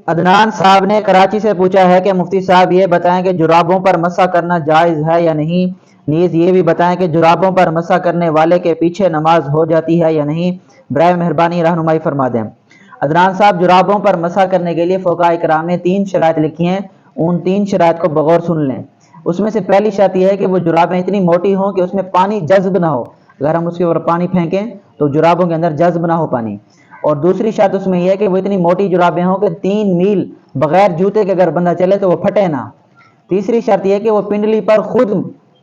عدنان صاحب نے کراچی سے پوچھا ہے کہ مفتی صاحب یہ بتائیں کہ جرابوں پر مسح کرنا جائز ہے یا نہیں، نیز یہ بھی بتائیں کہ جرابوں پر مسح کرنے والے کے پیچھے نماز ہو جاتی ہے یا نہیں، برائے مہربانی رہنمائی فرما دیں۔ عدنان صاحب، جرابوں پر مسح کرنے کے لیے فقہاء کرام نے 3 شرائط لکھی ہیں، ان 3 شرائط کو بغور سن لیں۔ اس میں سے پہلی شرط یہ ہے کہ وہ جرابیں اتنی موٹی ہوں کہ اس میں پانی جذب نہ ہو، اگر ہم اس کے اوپر پانی پھینکیں تو جرابوں کے اندر جذب نہ ہو پانی۔ اور دوسری شرط اس میں یہ ہے کہ وہ اتنی موٹی جرابیں ہوں کہ 3 میل بغیر جوتے کے اگر بندہ چلے تو وہ پھٹے نہ۔ تیسری شرط یہ ہے کہ وہ پنڈلی پر خود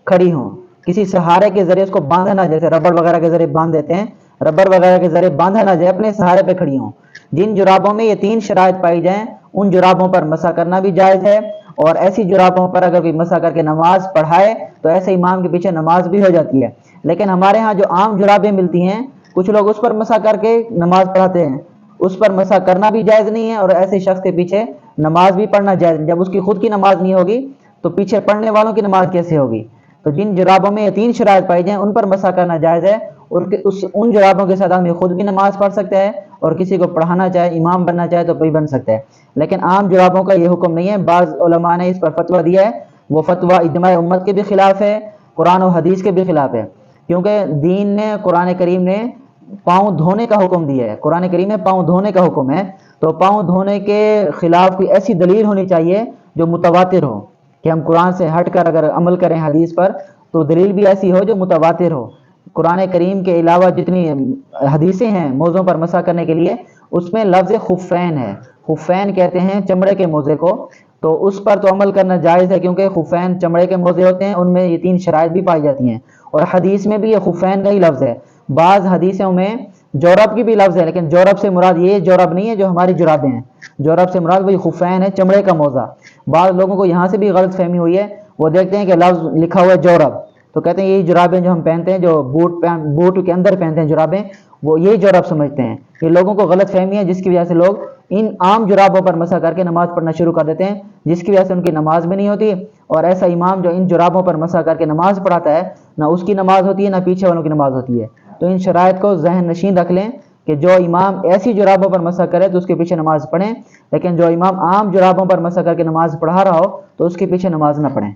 کھڑی ہوں، کسی سہارے کے ذریعے اس کو باندھا نہ، جیسے ربڑ وغیرہ کے ذریعے باندھ دیتے ہیں، ربڑ وغیرہ کے ذریعے باندھا نہ جائے، اپنے سہارے پہ کھڑی ہوں۔ جن جرابوں میں یہ 3 شرائط پائی جائیں ان جرابوں پر مسح کرنا بھی جائز ہے، اور ایسی جرابوں پر اگر کوئی مسح کر کے نماز پڑھائے تو ایسے امام کے پیچھے نماز بھی ہو جاتی ہے۔ لیکن ہمارے ہاں جو عام جرابیں ملتی ہیں، کچھ لوگ اس پر مسح کر کے نماز پڑھاتے ہیں، اس پر مسح کرنا بھی جائز نہیں ہے، اور ایسے شخص کے پیچھے نماز بھی پڑھنا جائز نہیں۔ جب اس کی خود کی نماز نہیں ہوگی تو پیچھے پڑھنے والوں کی نماز کیسے ہوگی؟ تو جن جرابوں میں یہ 3 شرائط پائی جائیں ان پر مسح کرنا جائز ہے، اور ان جرابوں کے ساتھ آدمی خود بھی نماز پڑھ سکتا ہے، اور کسی کو پڑھانا چاہے، امام بننا چاہے تو بھی بن سکتا ہے۔ لیکن عام جرابوں کا یہ حکم نہیں ہے۔ بعض علماء نے اس پر فتویٰ دیا ہے، وہ فتویٰ اجماع امت کے بھی خلاف ہے، قرآن و حدیث کے بھی خلاف ہے، کیونکہ دین نے، قرآن کریم نے پاؤں دھونے کا حکم دیا ہے، قرآن کریم میں پاؤں دھونے کا حکم ہے، تو پاؤں دھونے کے خلاف کوئی ایسی دلیل ہونی چاہیے جو متواتر ہو، کہ ہم قرآن سے ہٹ کر اگر عمل کریں حدیث پر تو دلیل بھی ایسی ہو جو متواتر ہو۔ قرآن کریم کے علاوہ جتنی حدیثیں ہیں موضوع پر مسح کرنے کے لیے، اس میں لفظ خفین ہے، خفین کہتے ہیں چمڑے کے موزے کو، تو اس پر تو عمل کرنا جائز ہے، کیونکہ خفین چمڑے کے موزے ہوتے ہیں، ان میں یہ 3 شرائط بھی پائی جاتی ہیں، اور حدیث میں بھی یہ خفین کا ہی لفظ ہے۔ بعض حدیثوں میں جورب کی بھی لفظ ہے، لیکن جورب سے مراد یہ جورب نہیں ہے جو ہماری جرابیں ہیں، جورب سے مراد وہی خفین ہے، چمڑے کا موزہ۔ بعض لوگوں کو یہاں سے بھی غلط فہمی ہوئی ہے، وہ دیکھتے ہیں کہ لفظ لکھا ہوا ہے جورب تو کہتے ہیں یہی جرابیں جو ہم پہنتے ہیں، جو بوٹ کے اندر پہنتے ہیں جرابیں، وہ یہی جورب سمجھتے ہیں۔ یہ لوگوں کو غلط فہمی ہے، جس کی وجہ سے لوگ ان عام جرابوں پر مسح کر کے نماز پڑھنا شروع کر دیتے ہیں، جس کی وجہ سے ان کی نماز بھی نہیں ہوتی، اور ایسا امام جو ان جرابوں پر مسح کر کے نماز پڑھاتا ہے، نہ اس کی نماز ہوتی ہے نہ پیچھے والوں کی نماز ہوتی ہے۔ تو ان شرائط کو ذہن نشین رکھ لیں کہ جو امام ایسی جرابوں پر مسح کرے تو اس کے پیچھے نماز پڑھیں، لیکن جو امام عام جرابوں پر مسح کر کے نماز پڑھا رہا ہو تو اس کے پیچھے نماز نہ پڑھیں۔